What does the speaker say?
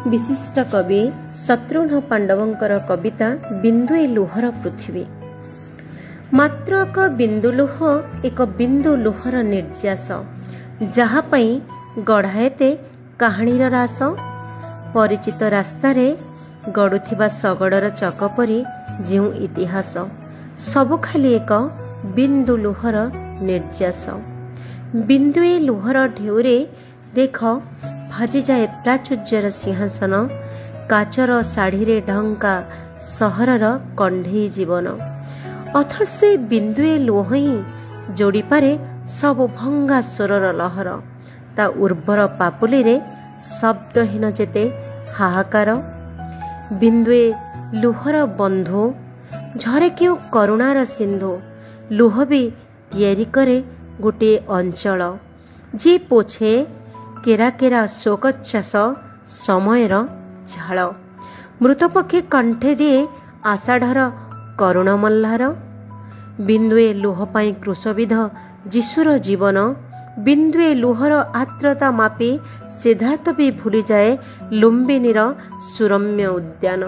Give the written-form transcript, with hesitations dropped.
विशिष्ट कवि शत्रुघ्न पांडवंकर कविता बिंदुए लुहर पृथ्वी। मात्र एक बिंदु लुहर निर्यास जहाँपाई गढ़ाएते कहानीर रास। परिचित रास्तार गड़ुथिबा शगड़र चक परी जो इतिहास सबु खाली एक बिंदु लुहर निर्यास। बिंदुए लुहर ढेउरे देख भाजी जाए प्राचुर्यर सिंहासन, काचर शाढ़ी ढंका सहरर कंढेई जीवन। अथ से बिंदुए लुह ही जोड़ी पारे सब भंगा स्वरर लहर। ता उर्वर पापुली रे शब्दहीन जेते हाहाकार। बिंदुए लुहर बंधु झरे क्यों करुणार सिंधु। लुह भी तैयारी करे गोटे अंचल जे पोछे केरा केरा शोकच्चास समयर झाल। मृत पक्षी कंठे दिए आषाढ़र करुण मल्हार। बिंदुए लुह पाई क्रुशविध जीशुर जीवन। बिंदुए लुहर आर्द्रता मापी सिद्धार्थ भी भूली जाए लुम्बिनीर सुरम्य उद्यान।